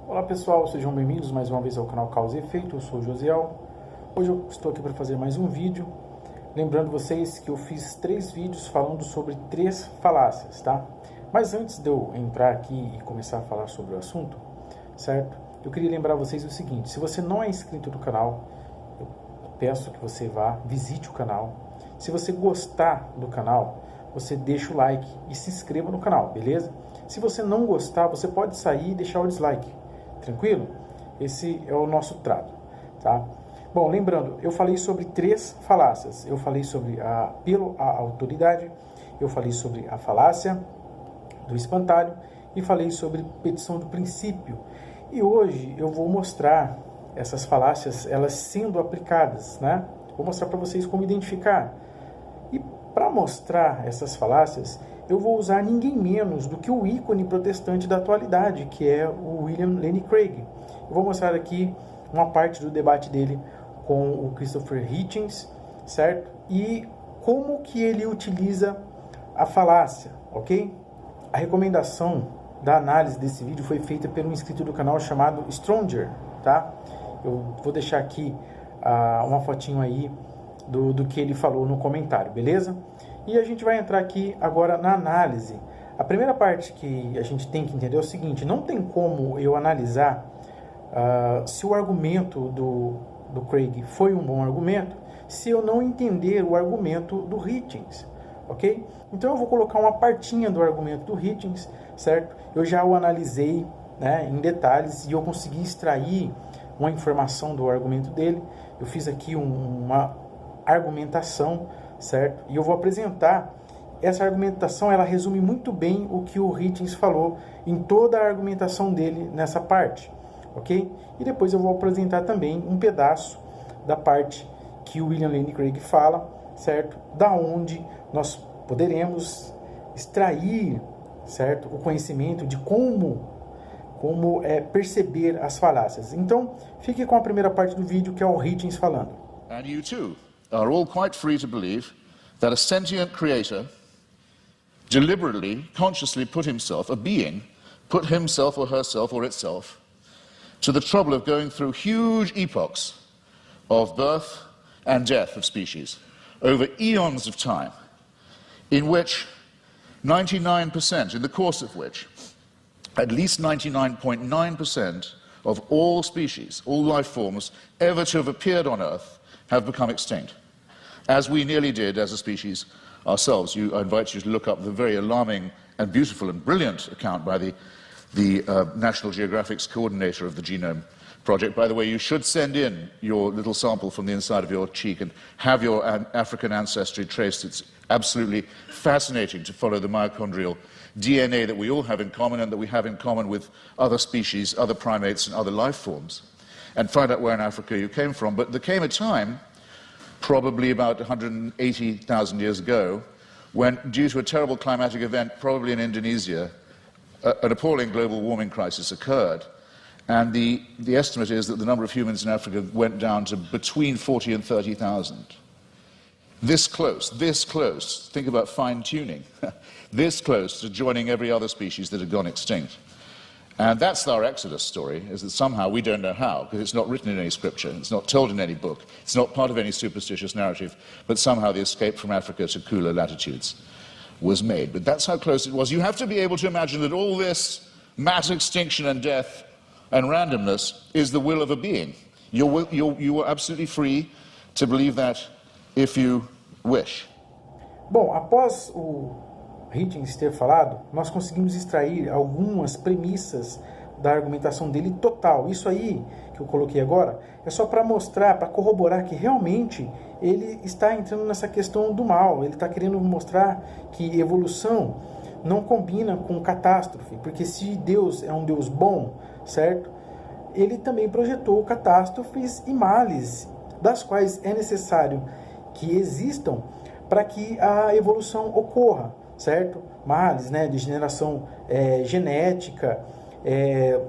Olá pessoal, sejam bem-vindos mais uma vez ao canal Causa e Efeito. Eu sou o Josiel. Hoje eu estou aqui para fazer mais um vídeo. Lembrando vocês que eu fiz 3 vídeos falando sobre 3 falácias, tá? Mas antes de eu entrar aqui e começar a falar sobre o assunto, certo? Eu queria lembrar vocês o seguinte: se você não é inscrito no canal, eu peço que você vá, visite o canal. Se você gostar do canal, você deixa o like e se inscreva no canal, beleza? Se você não gostar, você pode sair e deixar o dislike. Tranquilo? Esse é o nosso trato, tá? Bom, lembrando, eu falei sobre 3 falácias. Eu falei sobre apelo à autoridade, eu falei sobre a falácia do espantalho e falei sobre petição do princípio. E hoje eu vou mostrar essas falácias, elas sendo aplicadas, né? Vou mostrar para vocês como identificar. E para mostrar essas falácias, eu vou usar ninguém menos do que o ícone protestante da atualidade, que é o William Lane Craig. Eu vou mostrar aqui uma parte do debate dele com o Christopher Hitchens, certo? E como que ele utiliza a falácia, ok? A recomendação da análise desse vídeo foi feita por um inscrito do canal chamado Stronger, tá? Eu vou deixar aqui uma fotinho aí do que ele falou no comentário, beleza? E a gente vai entrar aqui agora na análise. A primeira parte que a gente tem que entender é o seguinte: não tem como eu analisar se o argumento do Craig foi um bom argumento se eu não entender o argumento do Hitchens, ok? Então eu vou colocar uma partinha do argumento do Hitchens, certo? Eu já o analisei, né, em detalhes e eu consegui extrair uma informação do argumento dele. Eu fiz aqui uma argumentação, certo? E eu vou apresentar essa argumentação. Ela resume muito bem o que o Hitchens falou em toda a argumentação dele nessa parte, ok? E depois eu vou apresentar também um pedaço da parte que o William Lane Craig fala, certo? Da onde nós poderemos extrair, certo, o conhecimento de como perceber as falácias. Então, fique com a primeira parte do vídeo, que é o Hitchens falando. And you too are all quite free to believe that a sentient creator deliberately, consciously put himself or herself or itself to the trouble of going through huge epochs of birth and death of species over eons of time, in which 99%, in the course of which at least 99.9% of all species, all life forms ever to have appeared on Earth have become extinct, as we nearly did as a species ourselves. I invite you to look up the very alarming and beautiful and brilliant account by the National Geographic's coordinator of the Genome Project. By the way, you should send in your little sample from the inside of your cheek and have your African ancestry traced. It's absolutely fascinating to follow the mitochondrial DNA that we all have in common and that we have in common with other species, other primates and other life forms, and find out where in Africa you came from. But there came a time, probably about 180,000 years ago, when, due to a terrible climatic event, probably in Indonesia, an appalling global warming crisis occurred. And the estimate is that the number of humans in Africa went down to between 40 and 30,000. This close, think about fine-tuning, this close to joining every other species that had gone extinct. And that's our Exodus story, is that somehow, we don't know how, because it's not written in any scripture, it's not told in any book, it's not part of any superstitious narrative, but somehow the escape from Africa to cooler latitudes was made. But that's how close it was. You have to be able to imagine that all this mass extinction and death and randomness is the will of a being. You are absolutely free to believe that if you wish. Bom, após o Hitchens ter falado, nós conseguimos extrair algumas premissas da argumentação dele total. Isso aí que eu coloquei agora é só para mostrar, para corroborar que realmente ele está entrando nessa questão do mal. Ele está querendo mostrar que evolução não combina com catástrofe, porque se Deus é um Deus bom, certo? Ele também projetou catástrofes e males, das quais é necessário que existam para que a evolução ocorra, certo? Males, né, degeneração genética,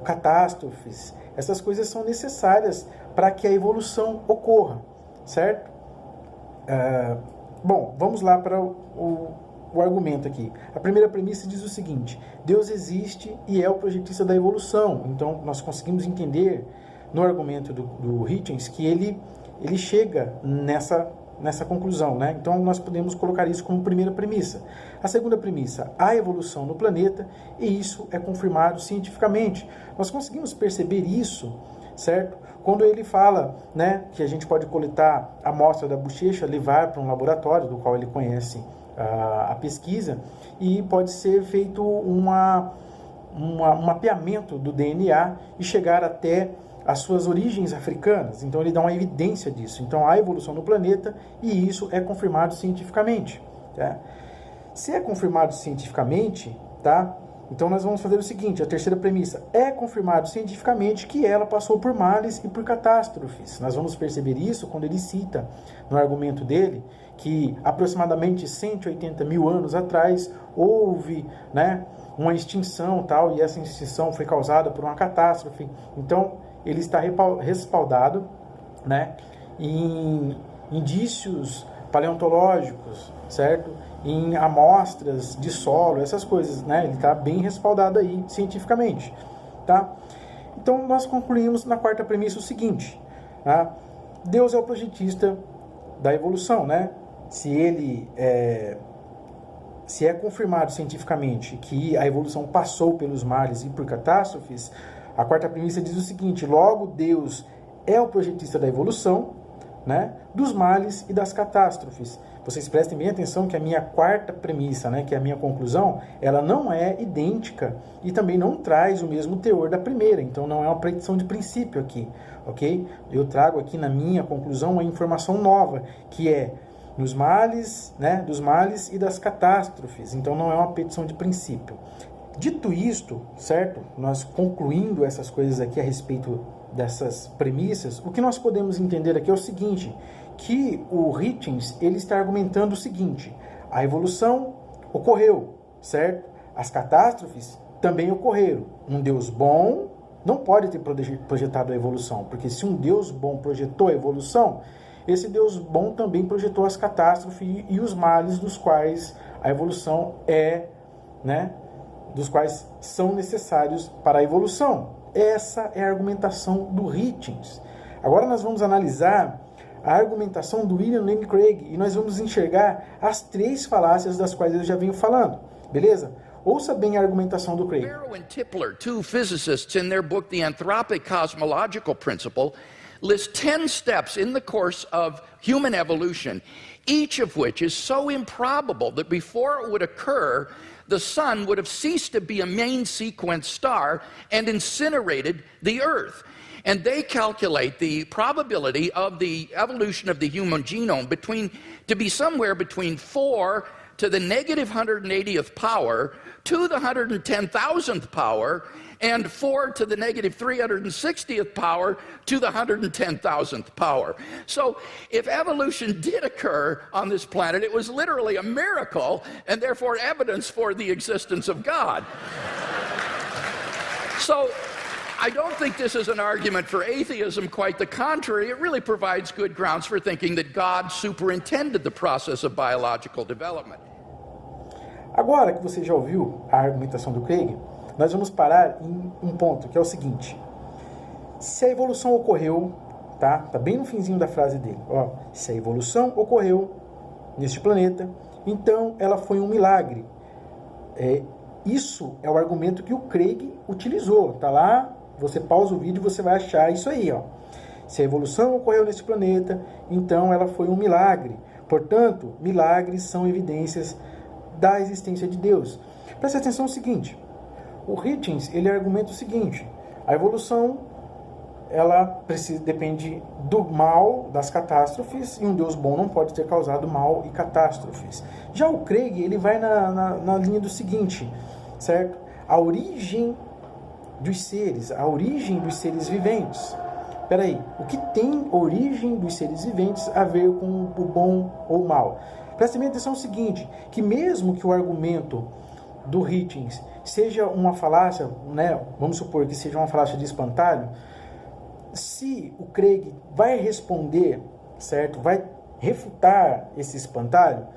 catástrofes, essas coisas são necessárias para que a evolução ocorra, certo? Bom, vamos lá para o o argumento aqui. A primeira premissa diz o seguinte: Deus existe e é o projetista da evolução. Então, nós conseguimos entender no argumento do Hitchens que ele chega nessa conclusão, né? Então, nós podemos colocar isso como primeira premissa. A segunda premissa: há evolução no planeta e isso é confirmado cientificamente. Nós conseguimos perceber isso, certo? Quando ele fala, né, que a gente pode coletar a amostra da bochecha, levar para um laboratório do qual ele conhece a pesquisa, e pode ser feito um mapeamento do DNA e chegar até as suas origens africanas. Então ele dá uma evidência disso. Então há evolução no planeta e isso é confirmado cientificamente. Tá? Se é confirmado cientificamente, tá? Então nós vamos fazer o seguinte: a terceira premissa: é confirmado cientificamente que ela passou por males e por catástrofes. Nós vamos perceber isso quando ele cita no argumento dele que aproximadamente 180 mil anos atrás houve, né, uma extinção tal, e essa extinção foi causada por uma catástrofe. Então ele está respaldado, né, em indícios paleontológicos, certo? Em amostras de solo, essas coisas, né? Ele está bem respaldado aí cientificamente, tá? Então nós concluímos na quarta premissa o seguinte: tá? Deus é o projetista da evolução, né? Se é confirmado cientificamente que a evolução passou pelos males e por catástrofes, a quarta premissa diz o seguinte: logo Deus é o projetista da evolução, né, dos males e das catástrofes. Vocês prestem bem atenção que a minha quarta premissa, né, que é a minha conclusão, ela não é idêntica e também não traz o mesmo teor da primeira. Então não é uma predição de princípio aqui, ok? Eu trago aqui na minha conclusão uma informação nova, que é dos males, né, dos males e das catástrofes. Então não é uma predição de princípio. Dito isto, certo? Nós concluindo essas coisas aqui a respeito dessas premissas, o que nós podemos entender aqui é o seguinte: que o Hitchens, ele está argumentando o seguinte: a evolução ocorreu, certo? As catástrofes também ocorreram. Um Deus bom não pode ter projetado a evolução, porque se um Deus bom projetou a evolução, esse Deus bom também projetou as catástrofes e os males dos quais a evolução é, né, dos quais são necessários para a evolução. Essa é a argumentação do Hitchens. Agora nós vamos analisar a argumentação do William Lane Craig e nós vamos enxergar as três falácias das quais eu já venho falando. Beleza? Ouça bem a argumentação do Craig. Barrow and Tipler, two physicists, in their book The Anthropic Cosmological Principle, list 10 steps in the course of human evolution, each of which is so improbable that before it would occur, the sun would have ceased to be a main sequence star and incinerated the Earth. And they calculate the probability of the evolution of the human genome to be somewhere between 4 to the negative 180th power to the 110,000th power, and 4 to the negative 360th power to the 110,000th power. So if evolution did occur on this planet, it was literally a miracle and therefore evidence for the existence of God. So I don't think this is an argument for atheism, quite the contrary. It really provides good grounds for thinking that God superintended the process of biological development. Agora que você já ouviu a argumentação do Craig, nós vamos parar em um ponto, que é o seguinte: se a evolução ocorreu, tá bem no finzinho da frase dele, ó, se a evolução ocorreu neste planeta, então ela foi um milagre. Isso é o argumento que o Craig utilizou, tá lá, você pausa o vídeo e você vai achar isso aí, ó. Se a evolução ocorreu neste planeta, então ela foi um milagre. Portanto, milagres são evidências da existência de Deus. Preste atenção no seguinte: o Hitchens, ele argumenta o seguinte: a evolução, ela depende do mal, das catástrofes, e um Deus bom não pode ter causado mal e catástrofes. Já o Craig, ele vai na linha do seguinte, certo? A origem dos seres viventes. Peraí, o que tem origem dos seres viventes a ver com o bom ou o mal? Preste bem atenção no seguinte, que mesmo que o argumento do Hitchens seja uma falácia, né, vamos supor que seja uma falácia de espantalho, se o Craig vai responder, certo, vai refutar esse espantalho,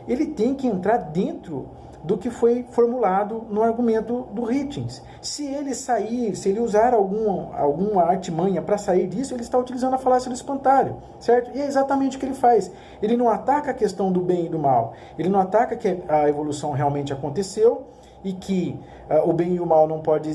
ele tem que entrar dentro do que foi formulado no argumento do Hitchens. Se ele sair, se ele usar alguma artimanha para sair disso, ele está utilizando a falácia do espantalho, certo? E é exatamente o que ele faz. Ele não ataca a questão do bem e do mal. Ele não ataca que a evolução realmente aconteceu e que o bem e o mal não podem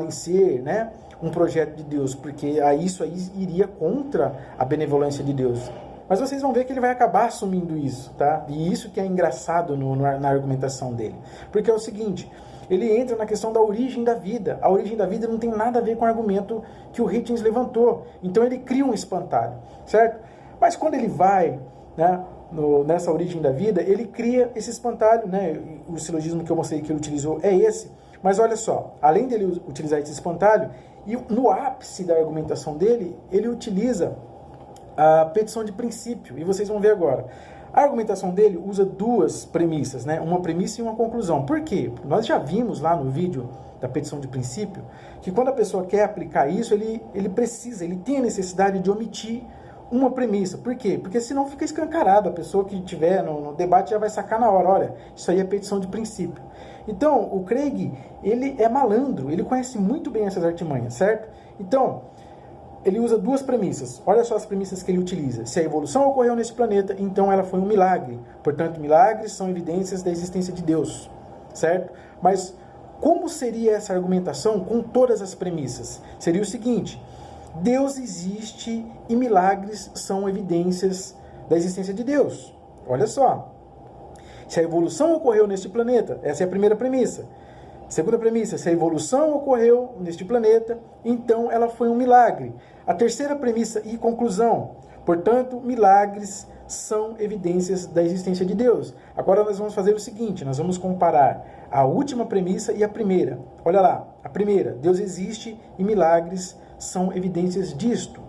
ser, né, um projeto de Deus, porque isso aí iria contra a benevolência de Deus. Mas vocês vão ver que ele vai acabar assumindo isso, tá? E isso que é engraçado na argumentação dele. Porque é o seguinte, ele entra na questão da origem da vida. A origem da vida não tem nada a ver com o argumento que o Hitchens levantou. Então ele cria um espantalho, certo? Mas quando ele vai, né, nessa origem da vida, ele cria esse espantalho, né? O silogismo que eu mostrei que ele utilizou é esse. Mas olha só, além dele utilizar esse espantalho, e no ápice da argumentação dele, ele utiliza a petição de princípio, e vocês vão ver agora. A argumentação dele usa duas premissas, né? Uma premissa e uma conclusão. Por quê? Nós já vimos lá no vídeo da petição de princípio que quando a pessoa quer aplicar isso, ele tem a necessidade de omitir uma premissa. Por quê? Porque senão fica escancarado, a pessoa que estiver no debate já vai sacar na hora, olha, isso aí é petição de princípio. Então, o Craig, ele é malandro, ele conhece muito bem essas artimanhas, certo? Então, ele usa duas premissas. Olha só as premissas que ele utiliza. Se a evolução ocorreu nesse planeta, então ela foi um milagre. Portanto, milagres são evidências da existência de Deus, certo? Mas como seria essa argumentação com todas as premissas? Seria o seguinte: Deus existe e milagres são evidências da existência de Deus. Olha só. Se a evolução ocorreu neste planeta, essa é a primeira premissa. Segunda premissa, se a evolução ocorreu neste planeta, então ela foi um milagre. A terceira premissa e conclusão, portanto, milagres são evidências da existência de Deus. Agora nós vamos fazer o seguinte, nós vamos comparar a última premissa e a primeira. Olha lá, a primeira, Deus existe e milagres são evidências disto.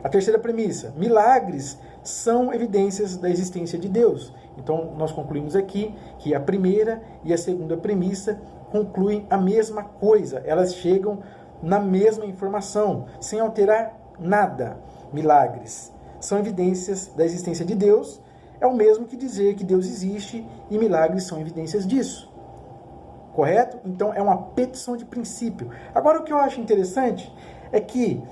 A terceira premissa, milagres são evidências da existência de Deus. Então nós concluímos aqui que a primeira e a segunda premissa concluem a mesma coisa, elas chegam na mesma informação, sem alterar nada. Milagres são evidências da existência de Deus, é o mesmo que dizer que Deus existe e milagres são evidências disso. Correto? Então é uma petição de princípio. Agora o que eu acho interessante é que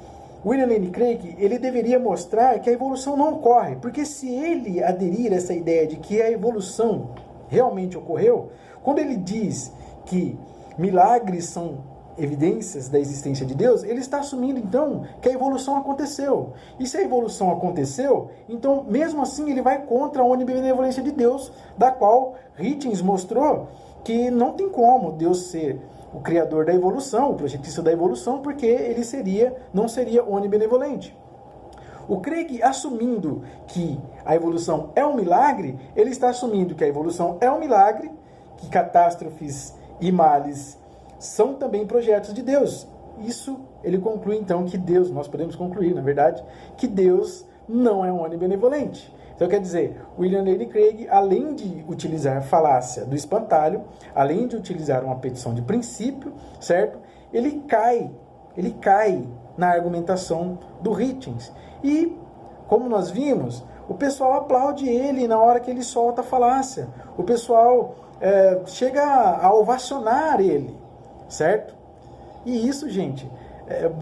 William Lane Craig, ele deveria mostrar que a evolução não ocorre, porque se ele aderir a essa ideia de que a evolução realmente ocorreu, quando ele diz que milagres são evidências da existência de Deus, ele está assumindo então que a evolução aconteceu. E se a evolução aconteceu, então mesmo assim ele vai contra a onibenevolência de Deus, da qual Hitchens mostrou que não tem como Deus ser o criador da evolução, o projetista da evolução, porque ele não seria onibenevolente. O Craig, assumindo que a evolução é um milagre, ele está assumindo que a evolução é um milagre, que catástrofes e males são também projetos de Deus. Isso ele conclui então que Deus, nós podemos concluir, na verdade, que Deus não é onibenevolente. Então quer dizer, William Lane Craig, além de utilizar a falácia do espantalho, além de utilizar uma petição de princípio, certo? Ele cai na argumentação do Hitchens. E, como nós vimos, o pessoal aplaude ele na hora que ele solta a falácia. O pessoal chega a ovacionar ele, certo? E isso, gente,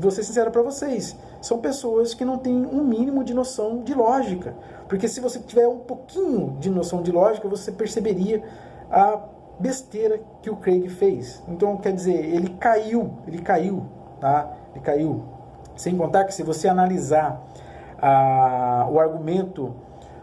vou ser sincero para vocês, são pessoas que não têm um mínimo de noção de lógica. Porque se você tiver um pouquinho de noção de lógica, você perceberia a besteira que o Craig fez. Então, quer dizer, ele caiu, tá? Ele caiu. Sem contar que se você analisar o argumento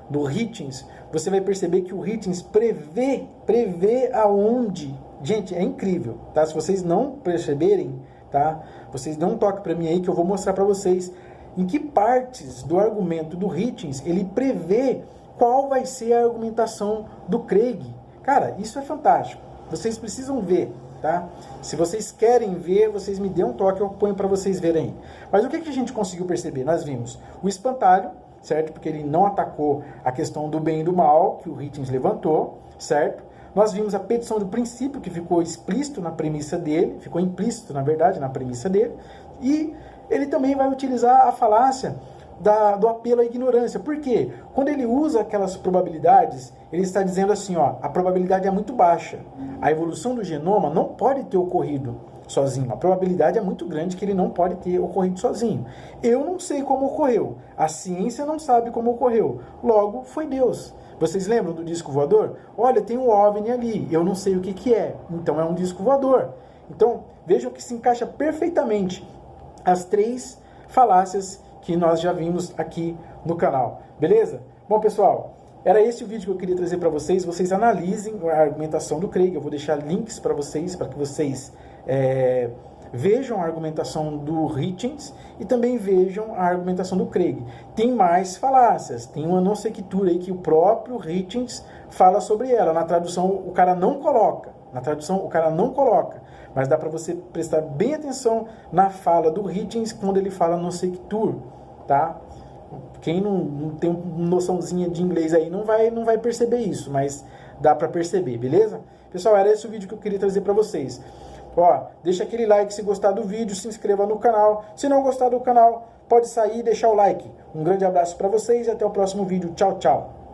do Hitchens, você vai perceber que o Hitchens prevê aonde... Gente, é incrível, tá? Se vocês não perceberem, tá? Vocês dão um toque para mim aí que eu vou mostrar para vocês em que partes do argumento do Hitchens ele prevê qual vai ser a argumentação do Craig. Cara, isso é fantástico. Vocês precisam ver, tá? Se vocês querem ver, vocês me dêem um toque, eu ponho para vocês verem. Mas o que a gente conseguiu perceber? Nós vimos o espantalho, certo? Porque ele não atacou a questão do bem e do mal que o Hitchens levantou, certo? Nós vimos a petição do princípio, que ficou explícito na premissa dele, ficou implícito, na verdade, na premissa dele, e ele também vai utilizar a falácia do apelo à ignorância. Por quê? Quando ele usa aquelas probabilidades, ele está dizendo assim, ó, a probabilidade é muito baixa. A evolução do genoma não pode ter ocorrido sozinho. A probabilidade é muito grande que ele não pode ter ocorrido sozinho. Eu não sei como ocorreu. A ciência não sabe como ocorreu. Logo, foi Deus. Vocês lembram do disco voador? Olha, tem um OVNI ali. Eu não sei o que é. Então é um disco voador. Então, vejam que se encaixa perfeitamente as 3 falácias que nós já vimos aqui no canal. Beleza? Bom, pessoal, era esse o vídeo que eu queria trazer para vocês. Vocês analisem a argumentação do Craig. Eu vou deixar links para vocês, para que vocês vejam a argumentação do Hitchens e também vejam a argumentação do Craig. Tem mais falácias. Tem uma não sequitura aí que o próprio Hitchens fala sobre ela. Na tradução, o cara não coloca. Mas dá para você prestar bem atenção na fala do Hitchens quando ele fala non sequitur, tá? Quem não tem uma noçãozinha de inglês aí não vai perceber isso, mas dá para perceber, beleza? Pessoal, era esse o vídeo que eu queria trazer para vocês. Ó, deixa aquele like se gostar do vídeo, se inscreva no canal. Se não gostar do canal, pode sair e deixar o like. Um grande abraço para vocês e até o próximo vídeo. Tchau, tchau.